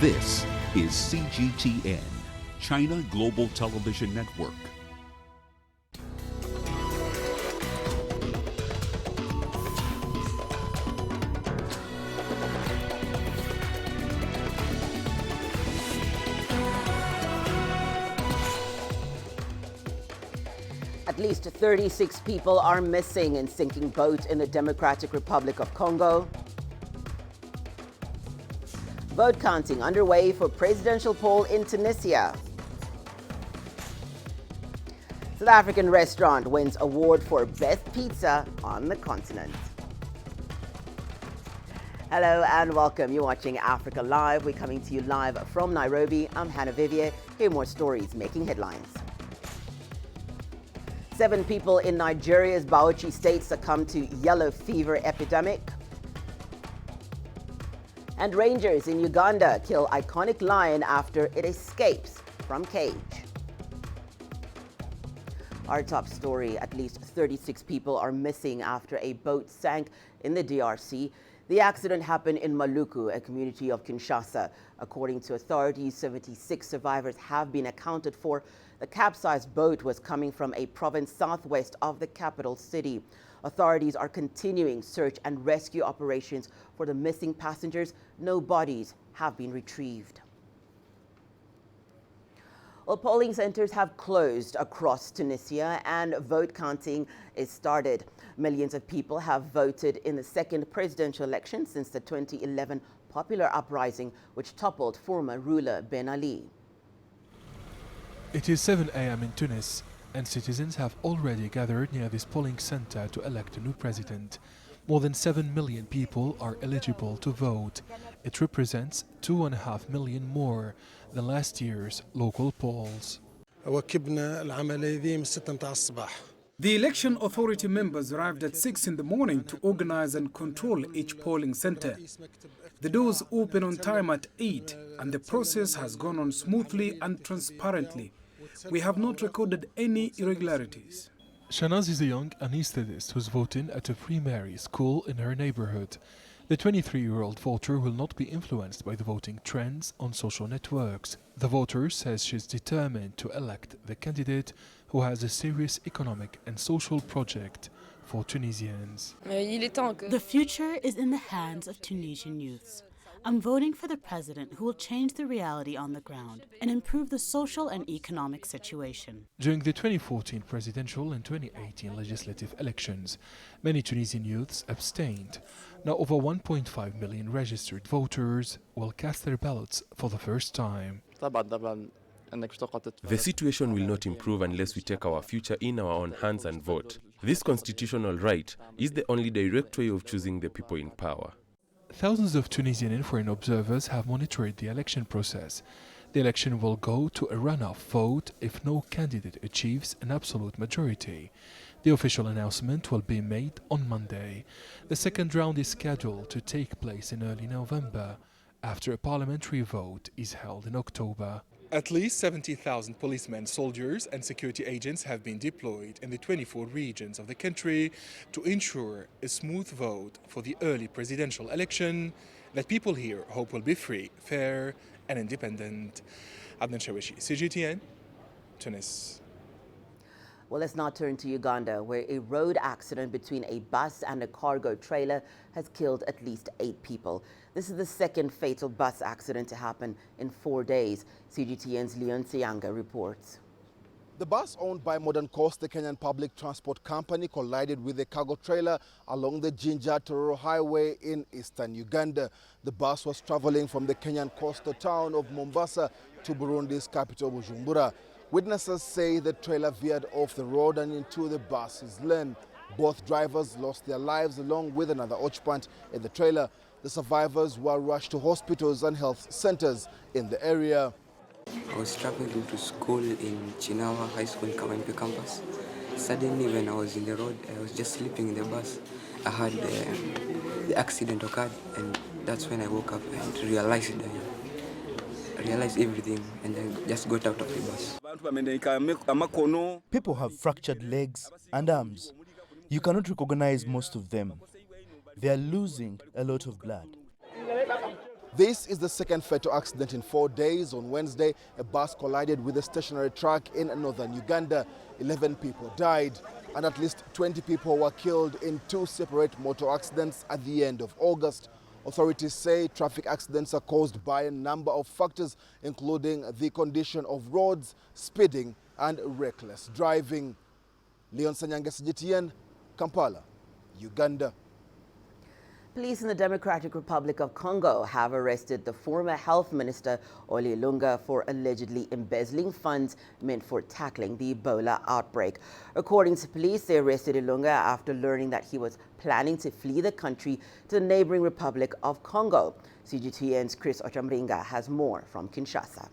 This is CGTN, China Global Television Network. At least 36 people are missing in sinking boat in the Democratic Republic of Congo. Vote counting underway for presidential poll in Tunisia. South African restaurant wins award for best pizza on the continent. Hello and welcome. You're watching Africa Live. We're coming to you live from Nairobi. I'm Hannah VIviers. Here are more stories making headlines. 7 people in Nigeria's Bauchi state succumbed to yellow fever epidemic. And rangers in Uganda kill iconic lion after it escapes from cage. Our top story, at least 36 people are missing after a boat sank in the DRC. The accident happened in Maluku, a community of Kinshasa. According to authorities, 76 survivors have been accounted for. The capsized boat was coming from a province southwest of the capital city. Authorities are continuing search and rescue operations for the missing passengers. No bodies have been retrieved. Well, polling centers have closed across Tunisia and vote counting is started. Millions of people have voted in the second presidential election since the 2011 popular uprising, which toppled former ruler Ben Ali. It is 7 a.m. in Tunis, and citizens have already gathered near this polling center to elect a new president. More than 7 million people are eligible to vote. It represents 2.5 million more than last year's local polls. The election authority members arrived at 6 in the morning to organize and control each polling center. The doors open on time at 8, and the process has gone on smoothly and transparently. We have not recorded any irregularities. Shanaz is a young anesthetist who's voting at a primary school in her neighborhood. The 23-year-old voter will not be influenced by the voting trends on social networks. The voter says she's determined to elect the candidate who has a serious economic and social project for Tunisians. The future is in the hands of Tunisian youths. I'm voting for the president who will change the reality on the ground and improve the social and economic situation. During the 2014 presidential and 2018 legislative elections, many Tunisian youths abstained. Now over 1.5 million registered voters will cast their ballots for the first time. The situation will not improve unless we take our future in our own hands and vote. This constitutional right is the only direct way of choosing the people in power. Thousands of Tunisian and foreign observers have monitored the election process. The election will go to a runoff vote if no candidate achieves an absolute majority. The official announcement will be made on Monday. The second round is scheduled to take place in early November, after a parliamentary vote is held in October. At least 70,000 policemen, soldiers and security agents have been deployed in the 24 regions of the country to ensure a smooth vote for the early presidential election that people here hope will be free, fair and independent. Adnan Shawishi, CGTN, Tunis. Well, let's now turn to Uganda, where a road accident between a bus and a cargo trailer has killed at least 8 people. This is the second fatal bus accident to happen in 4 days. CGTN's Leon Sianga reports. The bus owned by Modern Coast, the Kenyan public transport company, collided with a cargo trailer along the Jinja-Tororo highway in eastern Uganda. The bus was traveling from the Kenyan coastal town of Mombasa to Burundi's capital, Bujumbura. Witnesses say the trailer veered off the road and into the bus's lane. Both drivers lost their lives along with another occupant in the trailer. The survivors were rushed to hospitals and health centers in the area. I was traveling to school in Chinawa High School, Kawempe campus. Suddenly when I was in the road, I was just sleeping in the bus. I had the accident occurred, and that's when I woke up and realized everything, and then just got out of the bus. People have fractured legs and arms. You cannot recognize most of them. They are losing a lot of blood. This is the second fatal accident in 4 days. On Wednesday, a bus collided with a stationary truck in northern Uganda. 11 people died and at least 20 people were killed in 2 separate motor accidents at the end of August. Authorities say traffic accidents are caused by a number of factors, including the condition of roads, speeding and reckless driving. Leon Sanyanga, CGTN, Kampala, Uganda. Police in the Democratic Republic of Congo have arrested the former health minister, Ole Ilunga, for allegedly embezzling funds meant for tackling the Ebola outbreak. According to police, they arrested Ilunga after learning that he was planning to flee the country to the neighboring Republic of Congo. CGTN's Chris Ochamringa has more from Kinshasa.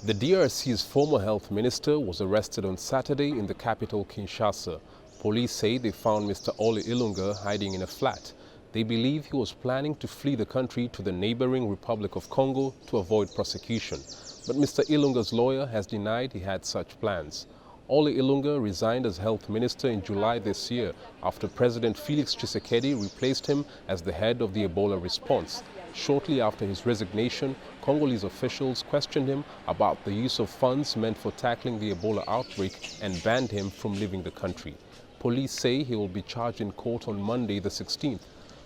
The DRC's former health minister was arrested on Saturday in the capital, Kinshasa. Police say they found Mr. Ole Ilunga hiding in a flat. They believe he was planning to flee the country to the neighboring Republic of Congo to avoid prosecution. But Mr. Ilunga's lawyer has denied he had such plans. Ole Ilunga resigned as health minister in July this year after President Felix Tshisekedi replaced him as the head of the Ebola response. Shortly after his resignation, Congolese officials questioned him about the use of funds meant for tackling the Ebola outbreak and banned him from leaving the country. Police say he will be charged in court on Monday the 16th.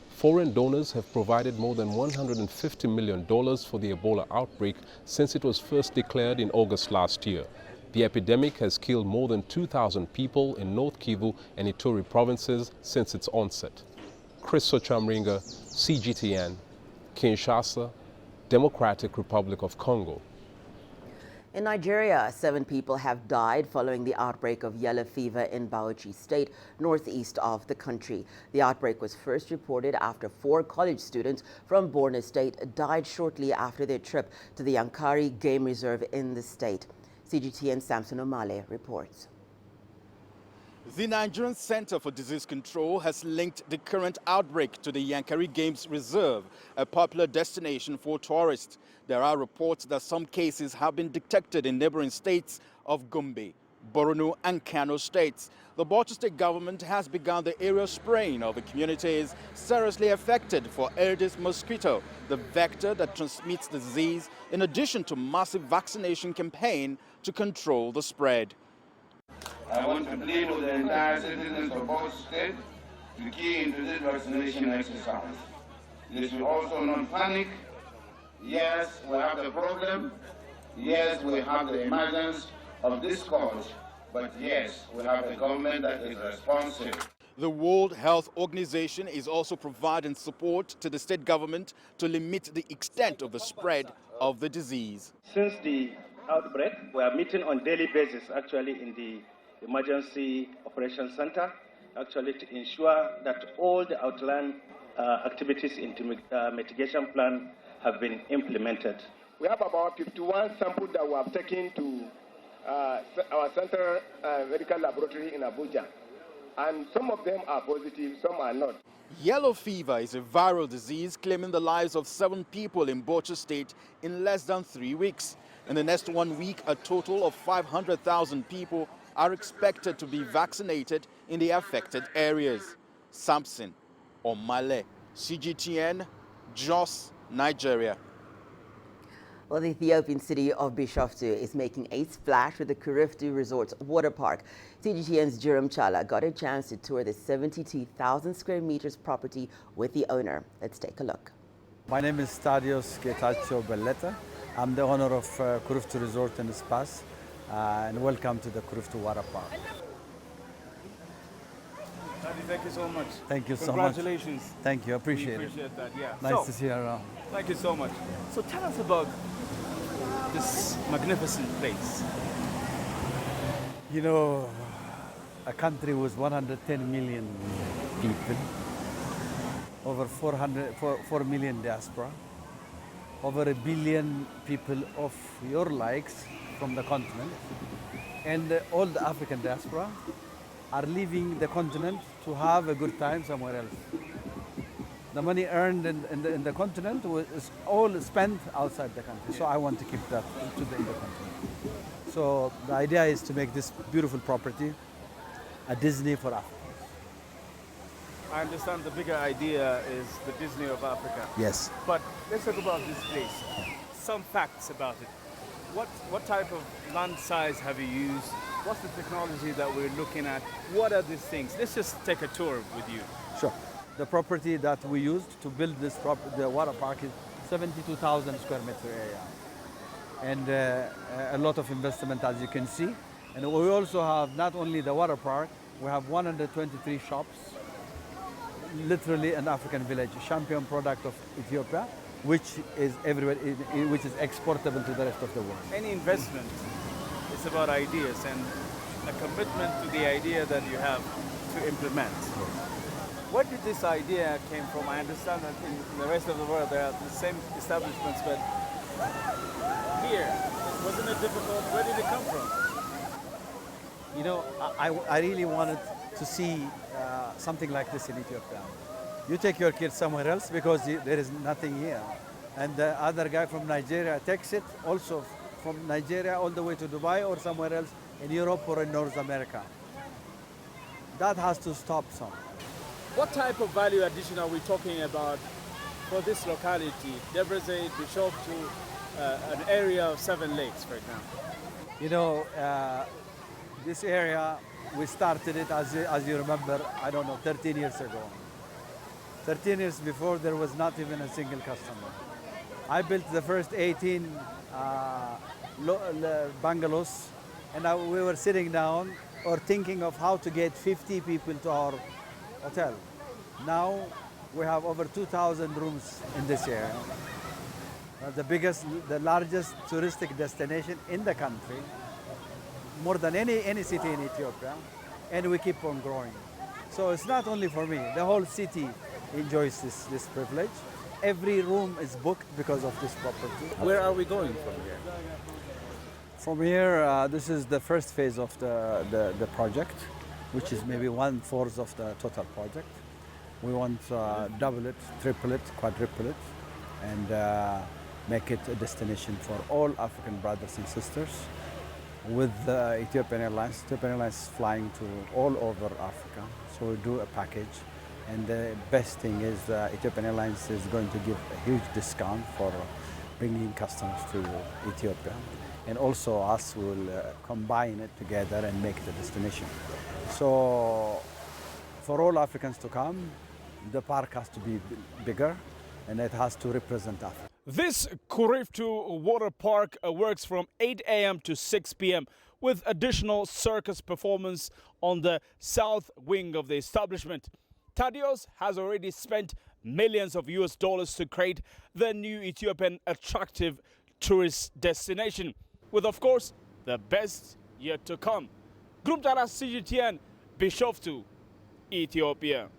Foreign donors have provided more than $150 million for the Ebola outbreak since it was first declared in August last year. The epidemic has killed more than 2,000 people in North Kivu and Ituri provinces since its onset. Chris Ochamringa, CGTN, Kinshasa, Democratic Republic of Congo. In Nigeria, 7 people have died following the outbreak of yellow fever in Bauchi State, northeast of the country. The outbreak was first reported after 4 college students from Borno State died shortly after their trip to the Yankari Game Reserve in the state. CGTN Samson Omale reports. The Nigerian Center for Disease Control has linked the current outbreak to the Yankari Games Reserve, a popular destination for tourists. There are reports that some cases have been detected in neighboring states of Gombe, Borno and Kano states. The Bauchi State government has begun the aerial spraying of the communities seriously affected for Aedes mosquito, the vector that transmits the disease, in addition to massive vaccination campaign to control the spread. I want to plead with the entire citizens of Bauchi State to key into this vaccination exercise. They should also not panic. Yes, we have the problem. Yes, we have the emergence of this cause. But yes, we have a government that is responsive. The World Health Organization is also providing support to the state government to limit the extent of the spread of the disease. Since the outbreak, we are meeting on daily basis actually in the Emergency Operations Center, actually to ensure that all the outline activities into mitigation plan have been implemented. We have about 51 samples that we have taken to our Central Medical Laboratory in Abuja, and some of them are positive, some are not. Yellow fever is a viral disease claiming the lives of 7 people in Bauchi State in less than 3 weeks. In the next 1 week, a total of 500,000 people are expected to be vaccinated in the affected areas. Samson Omale, CGTN, Jos, Nigeria. Well, the Ethiopian city of Bishoftu is making a splash with the Kuriftu Resorts water park. CGTN's Jerome Chala got a chance to tour the 72,000 square meters property with the owner. Let's take a look. My name is Stadios Getachew Belleta. I'm the owner of Kuriftu Resort and Spas, and welcome to the Kuriftu Water Park. Thank you so much. Thank you so much. Congratulations. Thank you. Appreciate it. That. Yeah. Nice to see you around. Thank you so much. So tell us about this magnificent place. You know, a country with 110 million people, over 4 million diaspora, over 1 billion people of your likes from the continent, and all the African diaspora are leaving the continent to have a good time somewhere else. The money earned in the continent is all spent outside the country. So I want to keep that in the continent. So the idea is to make this beautiful property a Disney for Africa. I understand the bigger idea is the Disney of Africa. Yes. But let's talk about this place. Some facts about it. What type of land size have you used? What's the technology that we're looking at? What are these things? Let's just take a tour with you. Sure. The property that we used to build this the water park is 72,000 square meter area. And a lot of investment, as you can see. And we also have not only the water park, we have 123 shops, literally an African village, a champion product of Ethiopia, which is everywhere, which is exportable to the rest of the world. Any investment is about ideas and a commitment to the idea that you have to implement. Where did this idea came from? I understand that in the rest of the world there are the same establishments, but here, wasn't it difficult? Where did it come from? You know, I really wanted to see something like this in Ethiopia. You take your kids somewhere else because there is nothing here. And the other guy from Nigeria takes it also from Nigeria all the way to Dubai or somewhere else in Europe or in North America. That has to stop some. What type of value addition are we talking about for this locality, Debrecen, Bishoftu, an area of 7 lakes, for example? You know, this area, we started it, as you remember, I don't know, 13 years ago. 13 years before, there was not even a single customer. I built the first 18 bungalows, and we were sitting down or thinking of how to get 50 people to our hotel. Now, we have over 2,000 rooms in this area. The largest touristic destination in the country, more than any city in Ethiopia, and we keep on growing. So it's not only for me, the whole city enjoys this privilege. Every room is booked because of this property. Where are we going from here? From here, this is the first phase of the project, which is maybe 1/4 of the total project. We want to double it, triple it, quadruple it, and make it a destination for all African brothers and sisters. With Ethiopian Airlines. Ethiopian Airlines is flying to all over Africa, so we do a package. And the best thing is Ethiopian Airlines is going to give a huge discount for bringing customers to Ethiopia. And also us will combine it together and make it a destination. So for all Africans to come, the park has to be bigger and it has to represent Africa. This Kuriftu water park works from 8 a.m. to 6 p.m. with additional circus performance on the south wing of the establishment. Thaddeus has already spent millions of US dollars to create the new Ethiopian attractive tourist destination, with of course the best yet to come. Group Data CGTN, Bishoftu, Ethiopia.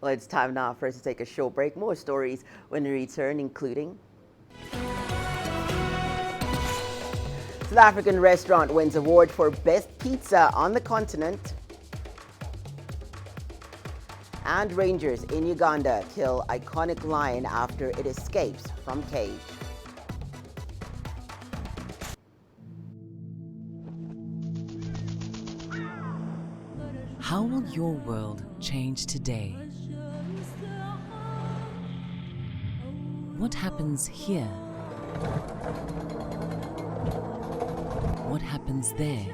Well, it's time now for us to take a short break. More stories when we return, including South African restaurant wins award for best pizza on the continent. And rangers in Uganda kill iconic lion after it escapes from cage. How will your world change today? What happens here? What happens there?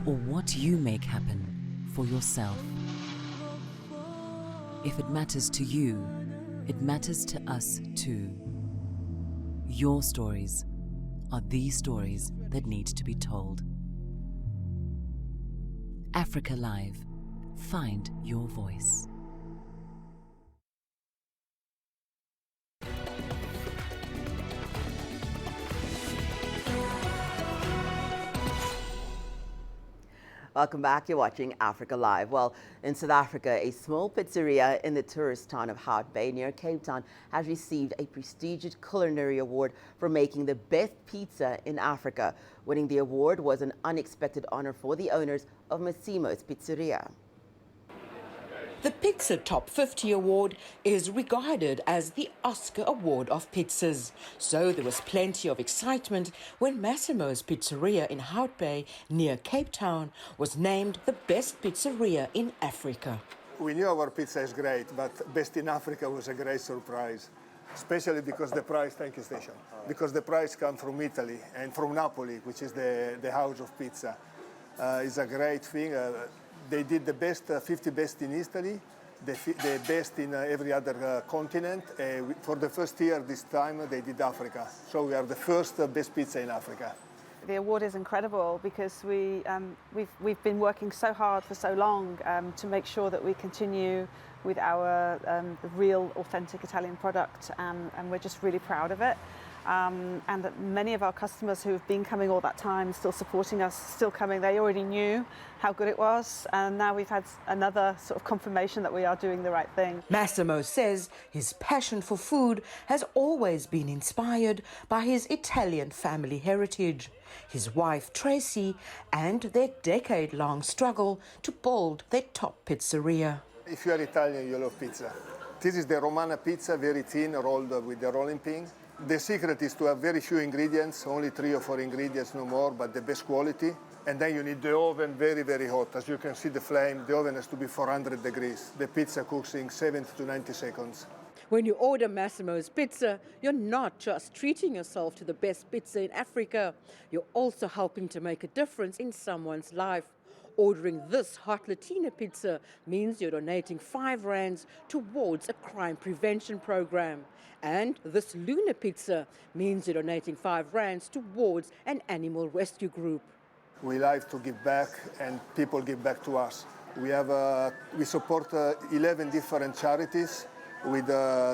Or what you make happen for yourself. If it matters to you, it matters to us too. Your stories are the stories that need to be told. Africa Live. Find your voice. Welcome back. You're watching Africa Live. Well, in South Africa, a small pizzeria in the tourist town of Hout Bay near Cape Town has received a prestigious culinary award for making the best pizza in Africa. Winning the award was an unexpected honor for the owners of Massimo's Pizzeria. The Pizza Top 50 Award is regarded as the Oscar Award of pizzas. So there was plenty of excitement when Massimo's Pizzeria in Hout Bay, near Cape Town, was named the best pizzeria in Africa. We knew our pizza is great, but best in Africa was a great surprise, especially because the price, thank you, Station, because the price comes from Italy and from Napoli, which is the house of pizza. It's a great thing. They did the best, 50 best in Italy, the best in every other continent. For the first year this time, they did Africa. So we are the first best pizza in Africa. The award is incredible because we've been working so hard for so long to make sure that we continue with our real, authentic Italian product, and we're just really proud of it. And that many of our customers who have been coming all that time, still supporting us, still coming, they already knew how good it was, and now we've had another sort of confirmation that we are doing the right thing. Massimo says his passion for food has always been inspired by his Italian family heritage, his wife Tracy, and their decade-long struggle to build their top pizzeria. If you are Italian, you love pizza. This is the Romana pizza, very thin, rolled with the rolling pin. The secret is to have very few ingredients, only 3 or 4 ingredients, no more, but the best quality. And then you need the oven very, very hot. As you can see the flame, the oven has to be 400 degrees. The pizza cooks in 70 to 90 seconds. When you order Massimo's Pizza, you're not just treating yourself to the best pizza in Africa. You're also helping to make a difference in someone's life. Ordering this hot Latina pizza means you're donating 5 rands towards a crime prevention program. And this Luna pizza means you're donating 5 rands towards an animal rescue group. We like to give back, and people give back to us. We support 11 different charities, with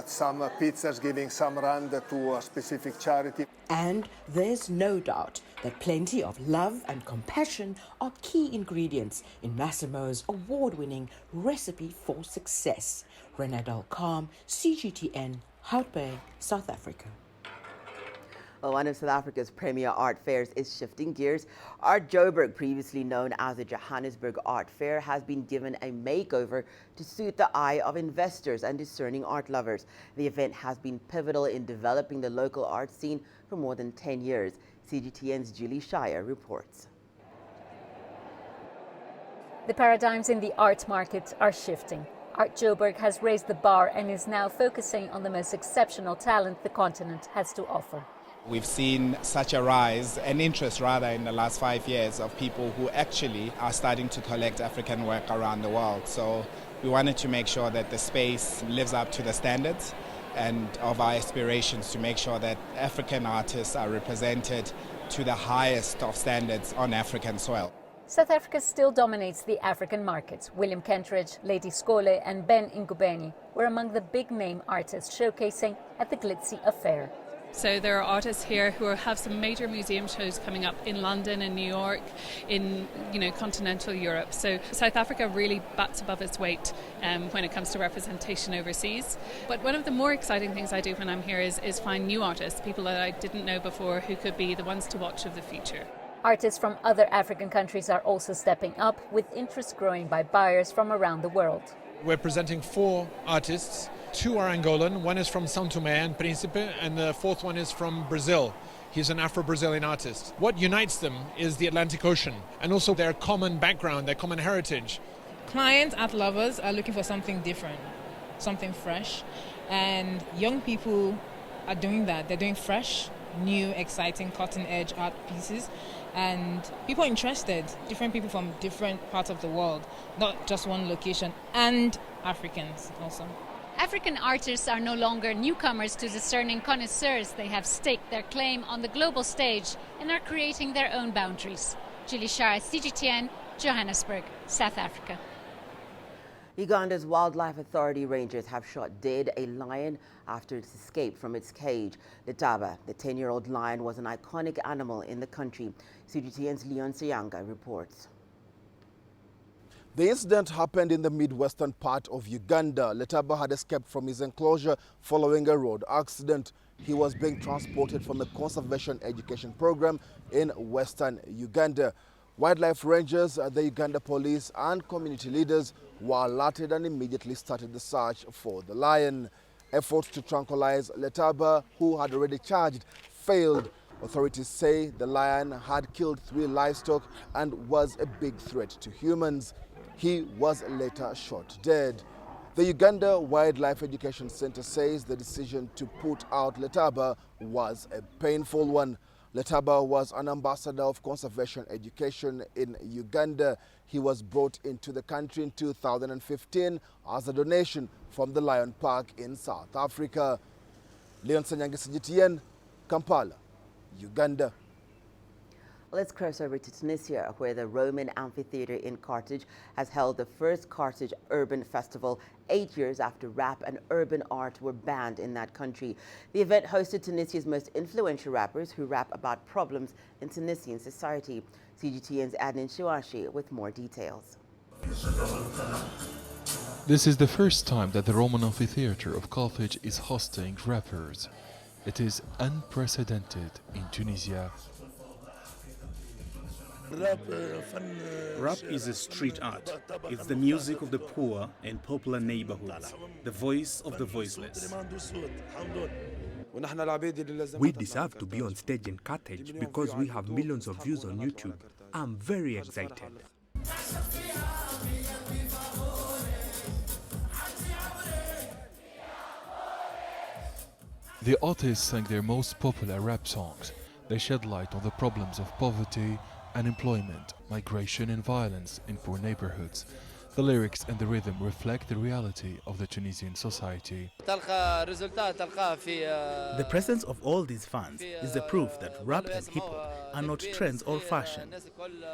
some pizzas giving some rand to a specific charity. And there's no doubt that plenty of love and compassion are key ingredients in Massimo's award-winning recipe for success. Renadal Calm, CGTN, Hout Bay, South Africa. Well, one of South Africa's premier art fairs is shifting gears. Art Joburg, previously known as the Johannesburg Art Fair, has been given a makeover to suit the eye of investors and discerning art lovers. The event has been pivotal in developing the local art scene for more than 10 years. CGTN's Julie Shire reports. The paradigms in the art market are shifting. Art Joburg has raised the bar and is now focusing on the most exceptional talent the continent has to offer. We've seen such a rise, an interest rather, in the last 5 years of people who actually are starting to collect African work around the world. So we wanted to make sure that the space lives up to the standards and of our aspirations to make sure that African artists are represented to the highest of standards on African soil. South Africa still dominates the African market. William Kentridge, Lady Skole and Ben Ngubeni were among the big-name artists showcasing at the glitzy affair. So there are artists here who have some major museum shows coming up in London and New York, in continental Europe. So South Africa really bats above its weight when it comes to representation overseas. But one of the more exciting things I do when I'm here is find new artists, people that I didn't know before who could be the ones to watch of the future. Artists from other African countries are also stepping up, with interest growing by buyers from around the world. We're presenting 4 artists. 2 are Angolan, 1 is from São Tomé and Príncipe, and the 4th one is from Brazil. He's an Afro-Brazilian artist. What unites them is the Atlantic Ocean and also their common background, their common heritage. Clients, art lovers are looking for something different, something fresh, and young people are doing that. They're doing fresh, new, exciting, cutting-edge art pieces, and people are interested, different people from different parts of the world, not just one location, and Africans also. African artists are no longer newcomers to discerning connoisseurs. They have staked their claim on the global stage and are creating their own boundaries. Julie Shire, CGTN, Johannesburg, South Africa. Uganda's Wildlife Authority rangers have shot dead a lion after its escape from its cage. Letaba, the 10-year-old lion, was an iconic animal in the country. CGTN's Leon Sayanga reports. The incident happened in the midwestern part of Uganda. Letaba had escaped from his enclosure following a road accident. He was being transported from a conservation education program in western Uganda. Wildlife rangers, the Uganda police and community leaders were alerted and immediately started the search for the lion. Efforts to tranquilize Letaba, who had already charged, failed. Authorities say the lion had killed 3 livestock and was a big threat to humans. He was later shot dead. The Uganda Wildlife Education Center says the decision to put out Letaba was a painful one. Letaba was an ambassador of conservation education in Uganda. He was brought into the country in 2015 as a donation from the Lion Park in South Africa. Leon Sanyangi, CGTN, Kampala, Uganda. Let's cross over to Tunisia, where the Roman amphitheater in Carthage has held the first Carthage Urban Festival 8 years after rap and urban art were banned in that country. The event hosted Tunisia's most influential rappers who rap about problems in Tunisian society. CGTN's Adnan Shuashi with more details. This is the first time that the Roman amphitheater of Carthage is hosting rappers. It is unprecedented in Tunisia. Rap is a street art. It's the music of the poor and popular neighborhoods, the voice of the voiceless. We deserve to be on stage in Carthage because we have millions of views on YouTube. I'm very excited. The artists sang their most popular rap songs. They shed light on the problems of poverty, unemployment, migration and violence in poor neighborhoods. The lyrics and the rhythm reflect the reality of the Tunisian society. The presence of all these fans is the proof that rap and hip-hop are not trends or fashion.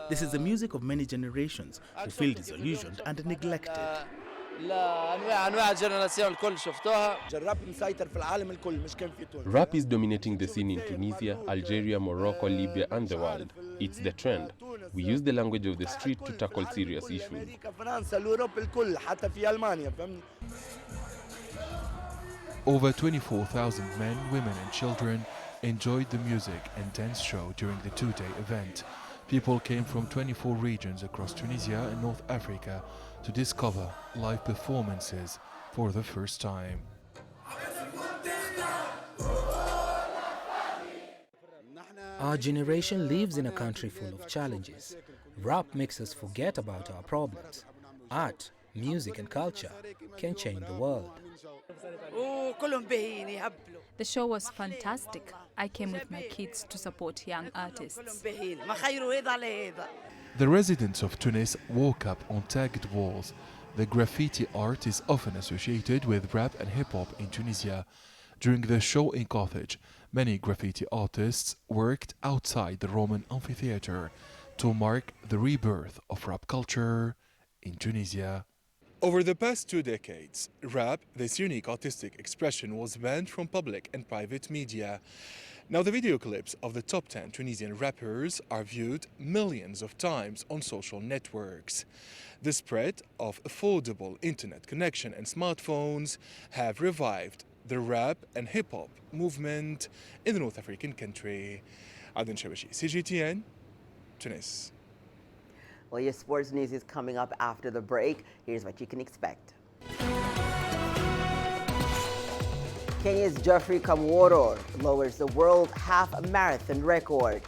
This is the music of many generations who feel disillusioned and neglected. Rap is dominating the scene in Tunisia, Algeria, Morocco, Libya and the world. It's the trend. We use the language of the street to tackle serious issues. Over 24,000 men, women and children enjoyed the music and dance show during the 2-day event. People came from 24 regions across Tunisia and North Africa to discover live performances for the first time. Our generation lives in a country full of challenges. Rap makes us forget about our problems. Art, music and culture can change the world. The show was fantastic. I came with my kids to support young artists. The residents of Tunis woke up on tagged walls. The graffiti art is often associated with rap and hip-hop in Tunisia. During the show in Carthage, many graffiti artists worked outside the Roman amphitheater to mark the rebirth of rap culture in Tunisia. Over the past 2 decades, rap, this unique artistic expression, was banned from public and private media. Now the video clips of the top 10 Tunisian rappers are viewed millions of times on social networks. The spread of affordable internet connection and smartphones have revived the rap and hip-hop movement in the North African country. Adnan Shabashi, CGTN, Tunis. Well, your sports news is coming up after the break. Here's what you can expect. Kenya's Geoffrey Kamworor lowers the world half marathon record.